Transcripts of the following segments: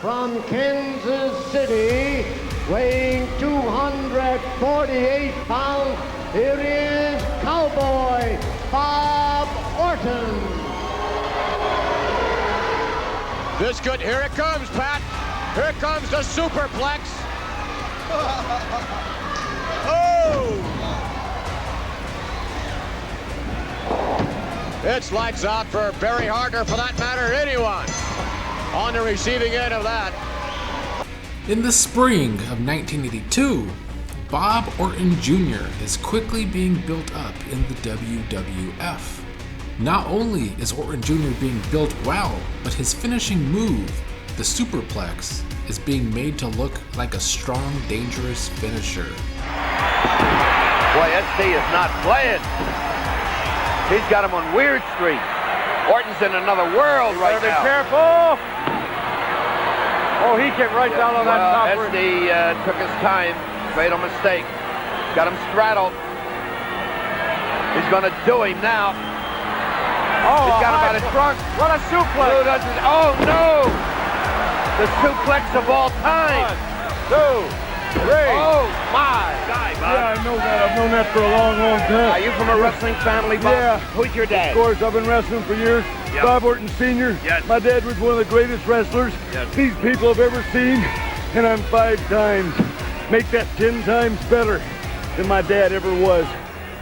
from Kansas City, weighing 248 pounds, it is Cowboy Bob Orton. This good. Here it comes, Pat. Here comes the Superplex. Oh! It's lights out for Barry Hart, or for that matter, anyone on the receiving end of that. In the spring of 1982, Bob Orton Jr. is quickly being built up in the WWF. Not only is Orton Jr. being built well, but his finishing move, the Superplex, is being made to look like a strong, dangerous finisher. Boy, SD is not playing. He's got him on Weird Street. Orton's in another world right now. Be careful! Oh, he came right down on that top. SD took his time. Fatal mistake. Got him straddled. He's going to do him now. Oh, he's got him by the trunk. What a suplex! Oh, no! The suplex of all time. 1, 2, 3. Oh, my. Yeah, I know that. I've known that for a long, long time. Are you from a wrestling family, Bob? Yeah. Who's your dad? Of course, I've been wrestling for years. Yep. Bob Orton Sr. Yes. My dad was one of the greatest wrestlers these people have ever seen, and I'm 5 times. Make that 10 times better than my dad ever was.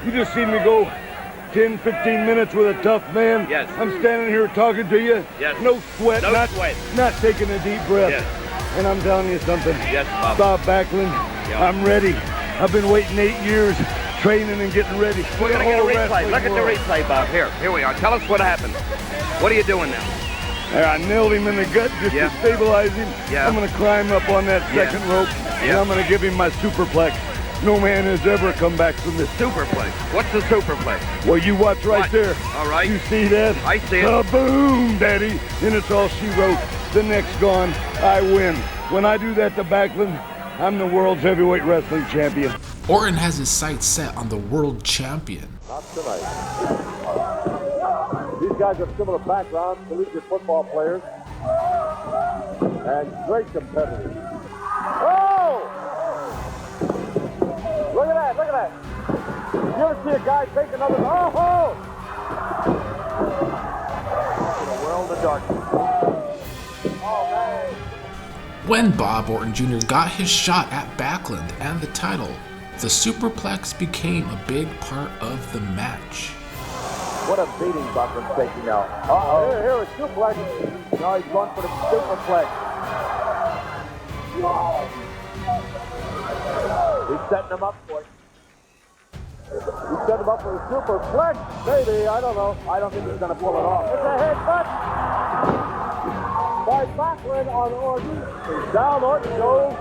You just seen me go 10, 15 minutes with a tough man. Yes. I'm standing here talking to you. Yes. No sweat. No sweat. Not taking a deep breath. Yes. And I'm telling you something. Yes, Bob. Bob Backlund, Yep. I'm ready. I've been waiting 8 years, training and getting ready. We're going to get a replay. Look at the replay, Bob. Here we are. Tell us what happened. What are you doing now? I nailed him in the gut just to stabilize him. Yeah. I'm going to climb up on that second rope, and I'm going to give him my superplex. No man has ever come back from this. Superplex. What's the superplex? Well, you watch right there. All right. You see that? I see it. Boom, Daddy. And it's all she wrote. The next gone, I win. When I do that to Backlund, I'm the world's heavyweight wrestling champion. Orton has his sights set on the world champion. Not tonight. These guys have similar backgrounds, collegiate football players, and great competitors. Oh! Look at that, look at that. You ever see a guy take another, oh! The world of darkness. Oh, man. When Bob Orton Jr. got his shot at Backlund and the title, the Superplex became a big part of the match. What a beating Backlund's taking now. Uh-oh. Here is Superplex. Now he's going for the Superplex. He's setting him up for it. He's setting him up for the Superplex. Maybe, I don't know. I don't think he's going to pull it off. It's a headbutt by Backlund on Orton. He's down, Orton goes.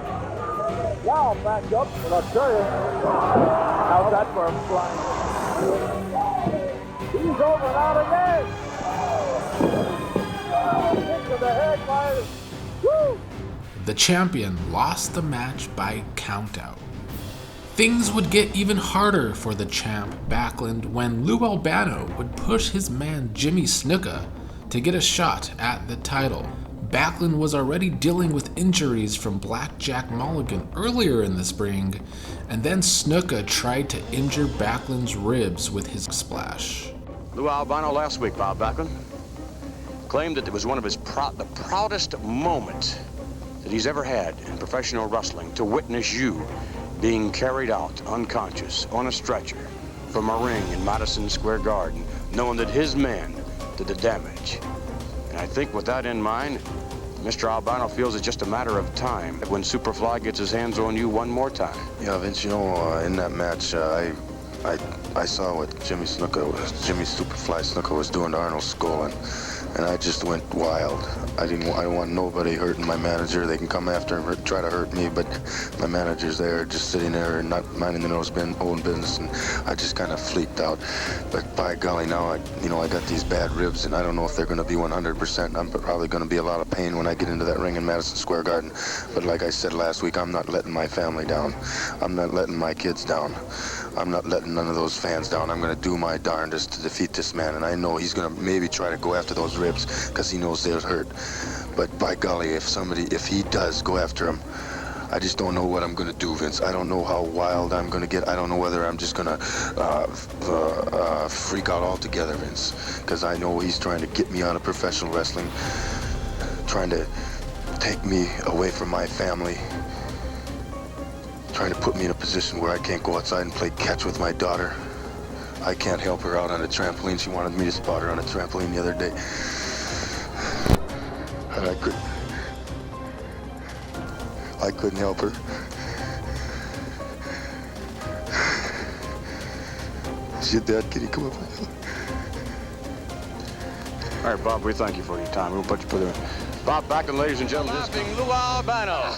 Now back up, and I'll tell you. How's that for him flying? He's over and out again. Into the head by woo! The champion lost the match by countout. Things would get even harder for the champ Backlund when Lou Albano would push his man Jimmy Snuka to get a shot at the title. Backlund was already dealing with injuries from Blackjack Mulligan earlier in the spring, and then Snuka tried to injure Backlund's ribs with his splash. Lou Albano last week, Bob Backlund, claimed that it was one of his the proudest moments that he's ever had in professional wrestling to witness you being carried out unconscious on a stretcher from a ring in Madison Square Garden, knowing that his man did the damage. And I think with that in mind, Mr. Albano feels it's just a matter of time when Superfly gets his hands on you one more time. Yeah, Vince, you know, in that match, I saw what Jimmy Superfly Snuka was doing to Arnold Skull, and I just went wild. I didn't want nobody hurting my manager. They can come after and try to hurt me, but my manager's there just sitting there and not minding their own business, and I just kind of fleeked out. But by golly, now I got these bad ribs, and I don't know if they're going to be 100%. I'm probably going to be a lot of pain when I get into that ring in Madison Square Garden. But like I said last week, I'm not letting my family down. I'm not letting my kids down. I'm not letting none of those fans down. I'm going to do my darndest to defeat this man, and I know he's going to maybe try to go after those ribs. ribs because he knows they'll hurt. But by golly, if he does go after him, I just don't know what I'm going to do, Vince. I don't know how wild I'm going to get. I don't know whether I'm just going to freak out altogether, Vince, because I know he's trying to get me out of professional wrestling, trying to take me away from my family, trying to put me in a position where I can't go outside and play catch with my daughter. I can't help her out on a trampoline. She wanted me to spot her on a trampoline the other day. And I couldn't help her. Is your dad, can he come up? All right, Bob, we thank you for your time. We'll put you through. Bob Backlund, ladies and gentlemen. Laughing Lou Albano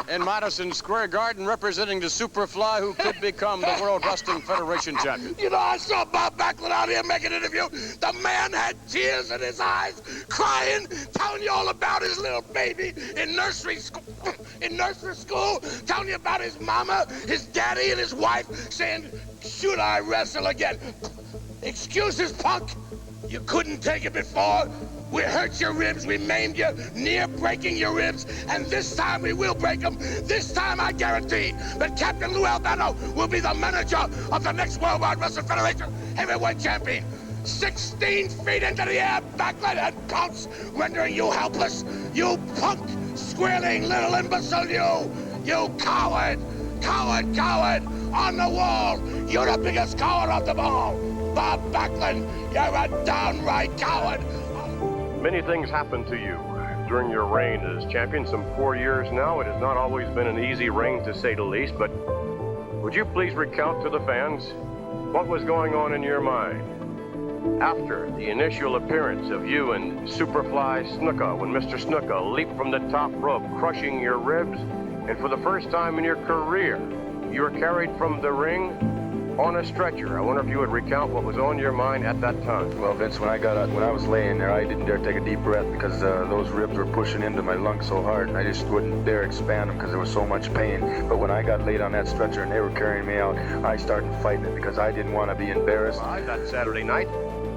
in Madison Square Garden, representing the Superfly, who could become the World Wrestling Federation champion. You know, I saw Bob Backlund out here making an interview. The man had tears in his eyes, crying, telling you all about his little baby in nursery school, telling you about his mama, his daddy, and his wife, saying, should I wrestle again? Excuses, punk. You couldn't take it before. We hurt your ribs, we maimed you, near breaking your ribs, and this time we will break them. This time I guarantee that Captain Lou Albano will be the manager of the next Worldwide Wrestling Federation Heavyweight Champion. 16 feet into the air, Backlund and pounce, rendering you helpless. You punk, squealing little imbecile, you coward, coward, on the wall. You're the biggest coward of them all. Bob Backlund, you're a downright coward. Many things happened to you during your reign as champion, some 4 years now. It has not always been an easy reign, to say the least, but would you please recount to the fans what was going on in your mind after the initial appearance of you and Superfly Snuka, when Mr. Snuka leaped from the top rope, crushing your ribs, and for the first time in your career, you were carried from the ring on a stretcher. I wonder if you would recount what was on your mind at that time. Well, Vince, when I was laying there, I didn't dare take a deep breath because those ribs were pushing into my lungs so hard, and I just wouldn't dare expand them because there was so much pain. But when I got laid on that stretcher and they were carrying me out, I started fighting it because I didn't want to be embarrassed. That Saturday night,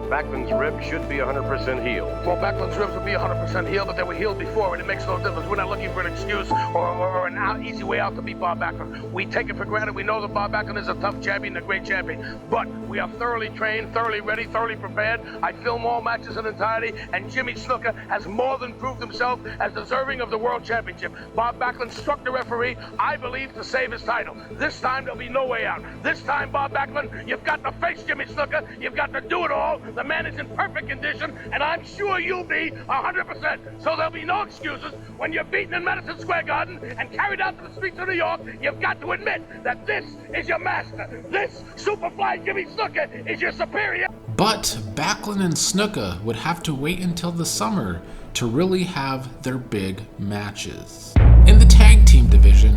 Backlund's ribs should be 100% healed. Well, Backlund's ribs would be 100% healed, but they were healed before, and it makes no difference. We're not looking for an excuse or an easy way out to beat Bob Backlund. We take it for granted. We know that Bob Backlund is a tough champion, a great champion, but we are thoroughly trained, thoroughly ready, thoroughly prepared. I film all matches in entirety, and Jimmy Snuka has more than proved himself as deserving of the World Championship. Bob Backlund struck the referee, I believe, to save his title. This time, there'll be no way out. This time, Bob Backlund, you've got to face Jimmy Snuka. You've got to do it all. The man is in perfect condition, and I'm sure you'll be 100%. So there'll be no excuses. When you're beaten in Madison Square Garden and carried out to the streets of New York, you've got to admit that this is your master. This Superfly Jimmy Snuka is your superior. But Backlund and Snuka would have to wait until the summer to really have their big matches. In the tag team division,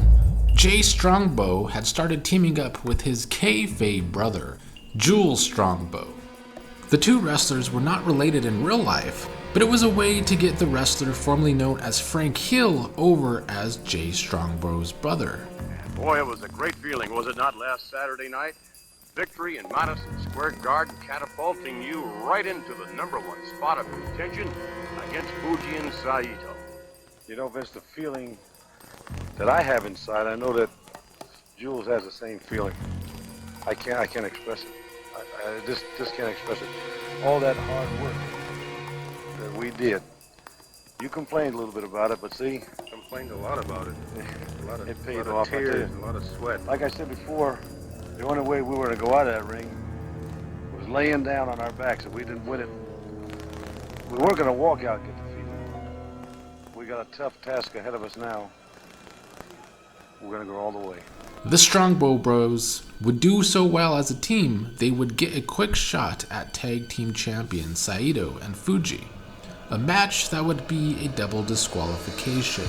Jay Strongbow had started teaming up with his kayfabe brother, Jules Strongbow. The two wrestlers were not related in real life, but it was a way to get the wrestler formerly known as Frank Hill over as Jay Strongbow's brother. Boy, it was a great feeling, was it not, last Saturday night? Victory in Madison Square Garden, catapulting you right into the #1 spot of contention against Fuji and Saito. You know, Vince, the feeling that I have inside, I know that Jules has the same feeling. I can't express it. I just can't express it. All that hard work that we did. You complained a little bit about it, but see, Complained a lot about it. It paid lot off. of tears, a lot of sweat. Like I said before, the only way we were to go out of that ring was laying down on our backs. If we didn't win it, we weren't going to walk out and get defeated. We got a tough task ahead of us now. We're going to go all the way. The Strongbow Bros would do so well as a team, they would get a quick shot at tag team champions Saito and Fuji, a match that would be a double disqualification.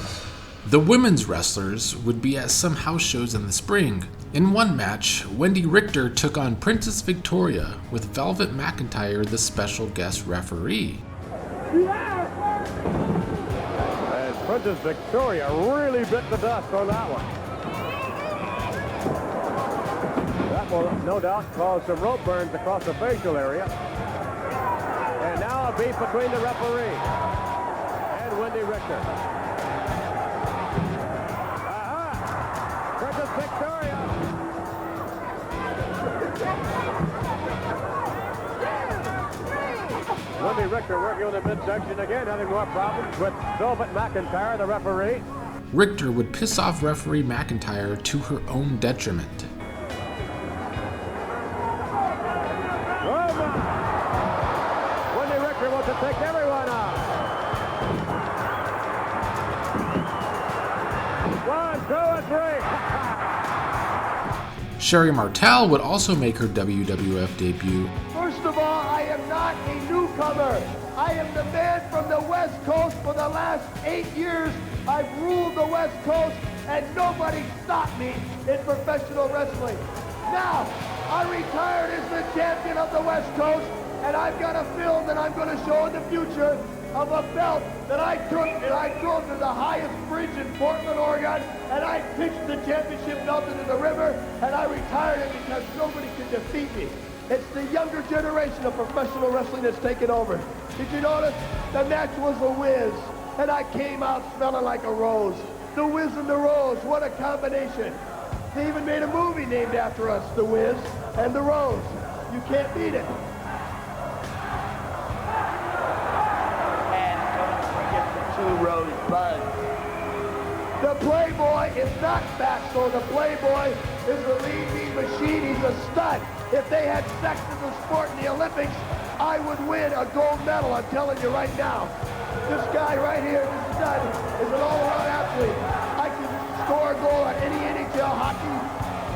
The women's wrestlers would be at some house shows in the spring. In one match, Wendy Richter took on Princess Victoria with Velvet McIntyre the special guest referee. And Princess Victoria really bit the dust on that one. That will no doubt cause some rope burns across the facial area. And now beef between the referee and Wendy Richter. Princess Victoria. Wendy Richter working on the midsection again, having more problems with Velvet McIntyre, the referee. Richter would piss off referee McIntyre to her own detriment. Wendy Richter wants to take everyone out. 1, 2, and 3. Sherry Martell would also make her WWF debut. First of all, I am not a newcomer. I am the man from the West Coast. For the last 8 years, I've ruled the West Coast, and nobody stopped me in professional wrestling. Now, I retired as the champion of the West Coast, and I've got a film that I'm going to show in the future of a belt that I took and I drove to the highest bridge in Portland, Oregon, and I pitched the championship belt into the river, and I retired it because nobody could defeat me. It's the younger generation of professional wrestling that's taken over. Did you notice? The match was The Wiz, and I came out smelling like a rose. The Wiz and the Rose, what a combination. They even made a movie named after us, The Wiz and the Rose. You can't beat it. And don't forget the 2 Rose Bud. The Playboy is not Baxter. The Playboy is the leading machine. He's a stud. If they had sex as a sport in the Olympics, I would win a gold medal, I'm telling you right now. This guy right here, this stud, is an all-around athlete. I can score a goal on any NHL hockey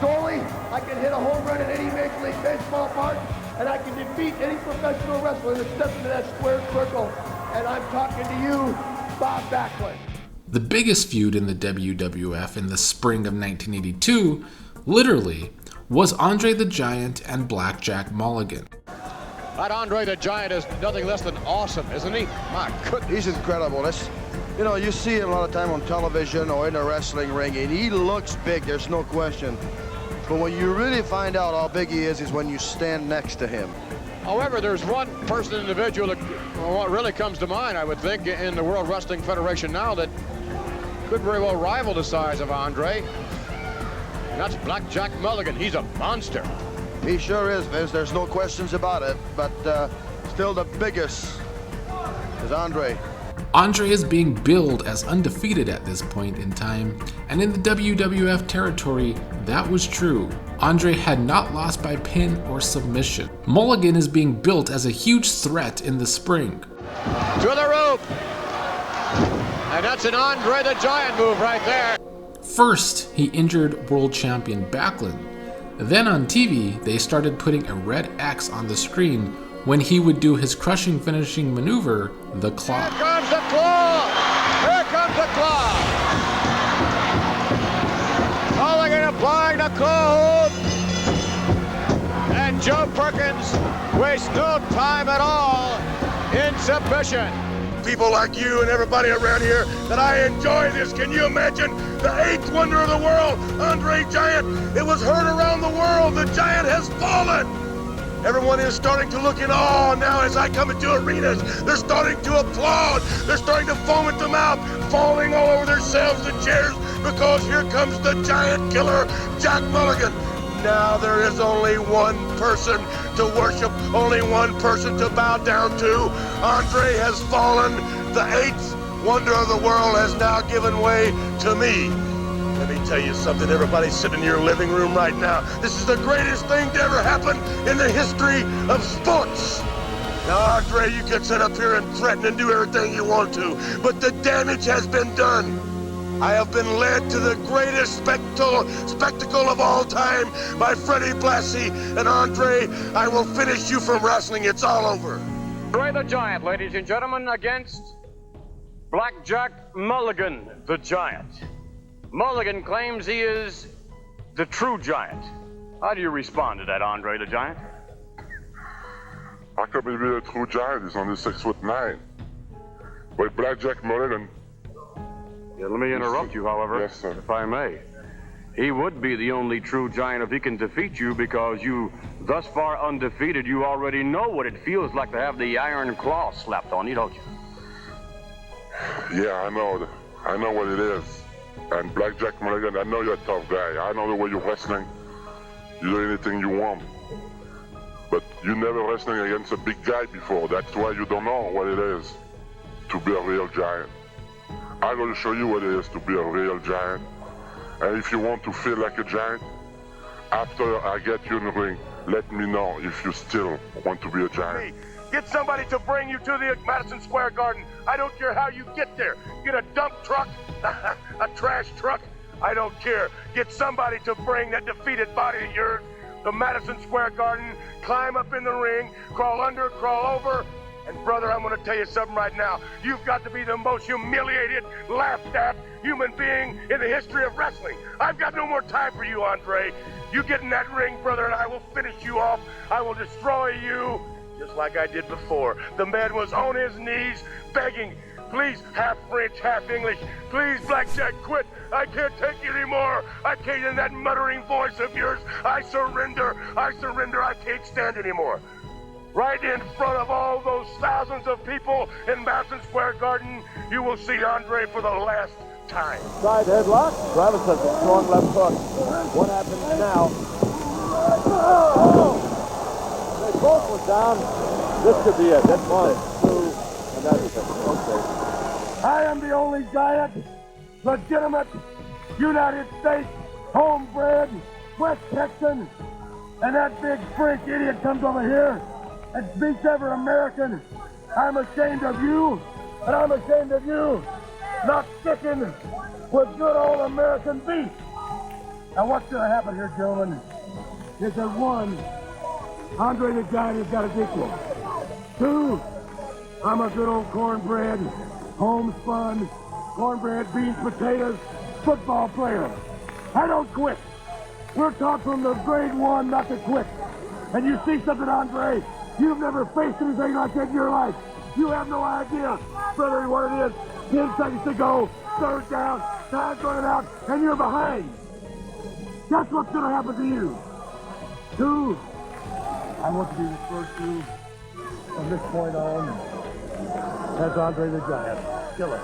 goalie. I can hit a home run in any Major League Baseball park. And I can defeat any professional wrestler that steps into that square circle. And I'm talking to you, Bob Backlund. The biggest feud in the WWF in the spring of 1982, literally, was Andre the Giant and Blackjack Mulligan. That Andre the Giant is nothing less than awesome, isn't he? My goodness. He's incredible. You know, you see him a lot of time on television or in a wrestling ring, and he looks big, there's no question. But when you really find out how big he is when you stand next to him. However, there's one person, individual, that what really comes to mind, I would think, in the World Wrestling Federation now that could very well rival the size of Andre. And that's Blackjack Mulligan. He's a monster. He sure is, Vince. There's no questions about it. But still the biggest is Andre. Andre is being billed as undefeated at this point in time, and in the WWF territory, that was true. Andre had not lost by pin or submission. Mulligan is being built as a huge threat in the spring. To the rope! And that's an Andre the Giant move right there. First, he injured world champion Backlund. Then on TV, they started putting a red X on the screen when he would do his crushing finishing maneuver, the claw. Here comes the claw! Here comes the claw! Mulligan applying the claw hold. And Joe Perkins wastes no time at all in submission. People like you and everybody around here that I enjoy this. Can you imagine the 8th wonder of the world, Andre Giant? It was heard around the world. The Giant has fallen. Everyone is starting to look in awe now as I come into arenas. They're starting to applaud. They're starting to foam at the mouth, falling all over themselves and chairs because here comes the Giant Killer, Jack Mulligan. Now there is only one person to worship, only one person to bow down to. Andre has fallen. The 8th wonder of the world has now given way to me. Let me tell you something, everybody sitting in your living room right now. This is the greatest thing to ever happen in the history of sports. Now, Andre, you can sit up here and threaten and do everything you want to, but the damage has been done. I have been led to the greatest spectacle of all time by Freddie Blassie, and Andre, I will finish you from wrestling. It's all over. Andre the Giant, ladies and gentlemen, against Blackjack Mulligan, the Giant. Mulligan claims he is the true Giant. How do you respond to that, Andre the Giant? How come he be a true Giant? He's only 6'9". But Blackjack Mulligan. Yeah, let me interrupt you, however, yes, sir. if I may. He would be the only true giant if he can defeat you, because you, thus far undefeated, you already know what it feels like to have the iron claw slapped on you, don't you? Yeah, I know. I know what it is. And Blackjack Mulligan, I know you're a tough guy. I know the way you're wrestling. You do anything you want. But you never wrestling against a big guy before. That's why you don't know what it is to be a real giant. I'm going to show you what it is to be a real giant. And if you want to feel like a giant, after I get you in the ring, let me know if you still want to be a giant. Hey, get somebody to bring you to the Madison Square Garden. I don't care how you get there. Get a dump truck, a trash truck. I don't care. Get somebody to bring that defeated body of yours to Madison Square Garden, climb up in the ring, crawl under, crawl over. And brother, I'm going to tell you something right now. You've got to be the most humiliated, laughed at human being in the history of wrestling. I've got no more time for you, Andre. You get in that ring, brother, and I will finish you off. I will destroy you, just like I did before. The man was on his knees, begging, please, half French, half English, please, Blackjack, quit. I can't take you anymore. I can't, in that muttering voice of yours, I surrender, I can't stand anymore. Right in front of all those thousands of people in Madison Square Garden, you will see Andre for the last time. Side headlock. Travis has a strong left hook. What happens now? They both were down. This could be it. That's 1, 2, and that's it. Okay. I am the only giant, legitimate, United States, homebred, West Texan, and that big freak idiot comes over here and beats every American. I'm ashamed of you, and I'm ashamed of you not sticking with good old American beef. Now what's going to happen here, gentlemen, is that 1, Andre the Giant has got his equal. 2, I'm a good old cornbread, homespun, cornbread, beans, potatoes, football player. I don't quit. We're taught from the grade 1 not to quit. And you see something, Andre? You've never faced anything like that in your life. You have no idea, brother, what it is. 10 seconds to go, third down, time's running out, and you're behind. That's what's going to happen to you. 2, I want to be referred to from this point on as Andre the Giant. Killer.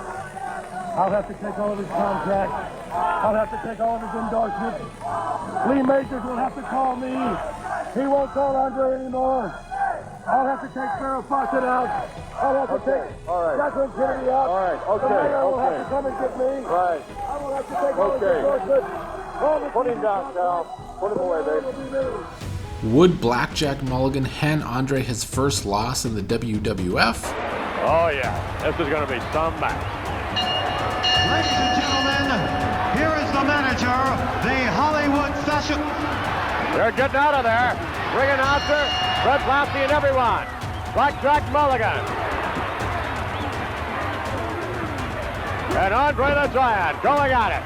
I'll have to take all of his contracts. I'll have to take all of his endorsements. Lee Majors will have to call me. He won't call Andre anymore. I'll have to take Farrah Fawcett out. I'll have to take Jacqueline Kennedy out. All right, okay, The mayor will have to come and get me. Right. I will have to take all his endorsements. Put him down, Cal. Put him away, baby. Would Blackjack Mulligan hand Andre his first loss in the WWF? Oh, yeah. This is going to be some match. Ladies and gentlemen, here is the manager, the Hollywood Fashion. They're getting out of there. Ring announcer, Fred Lassie and everyone. Blackjack Mulligan. And Andre the Giant going at it.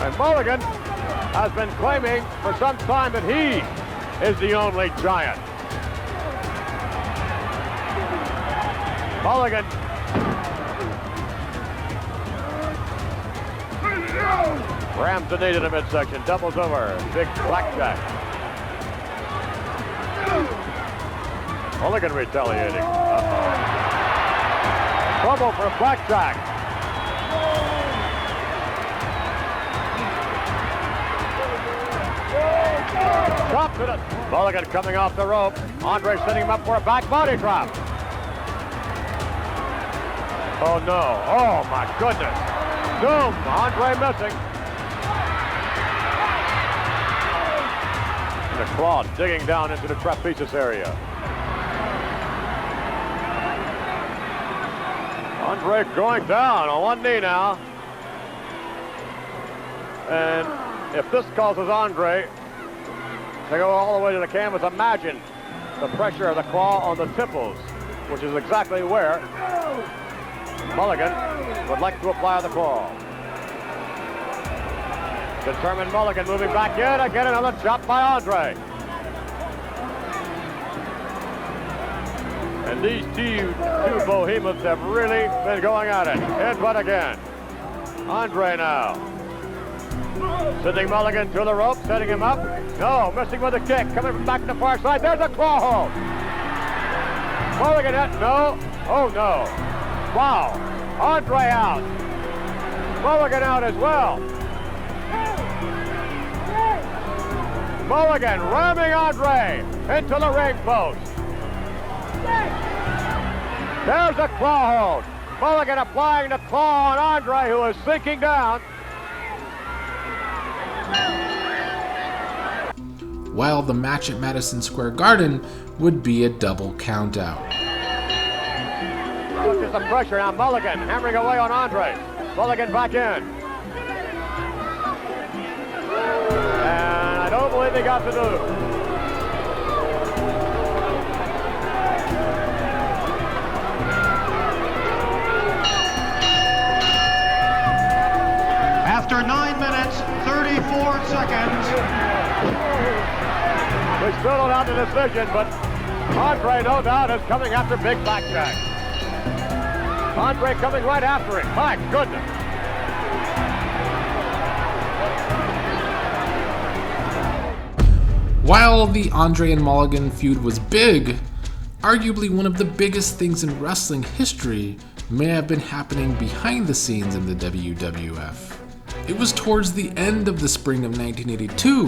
And Mulligan has been claiming for some time that he is the only giant. Mulligan. Rams the knee to the midsection, doubles over, big Blackjack. Mulligan retaliating. Trouble for Blackjack. Drop to it. Mulligan coming off the rope. Andre setting him up for a back body drop. Oh no, oh my goodness. Doom, Andre missing. The claw digging down into the trapezius area. Andre going down on one knee now. And if this causes Andre to go all the way to the canvas, imagine the pressure of the claw on the temples, which is exactly where Mulligan would like to apply the claw. Determined Mulligan moving back in. Again, another chop by Andre. And these two behemoths have really been going at it. Headbutt again. Andre now. Sending Mulligan to the rope, setting him up. No, missing with a kick. Coming from back to the far side. There's a claw hold. Mulligan hit. No. Oh, no. Wow. Andre out. Mulligan out as well. Mulligan ramming Andre into the ring post. There's a claw hold. Mulligan applying the claw on Andre, who is sinking down. While the match at Madison Square Garden would be a double countout. Pushes the pressure now. Mulligan hammering away on Andre. Mulligan back in. And I don't believe he got the move. After 9 minutes, 34 seconds. We still don't have the decision, but Andre, no doubt, is coming after Big Blackjack. Andre coming right after him. My goodness. While the Andre and Mulligan feud was big, arguably one of the biggest things in wrestling history may have been happening behind the scenes in the WWF. It was towards the end of the spring of 1982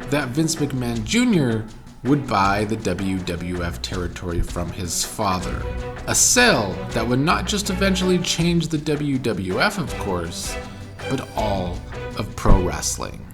that Vince McMahon Jr. would buy the WWF territory from his father. A sale that would not just eventually change the WWF, of course, but all of pro wrestling.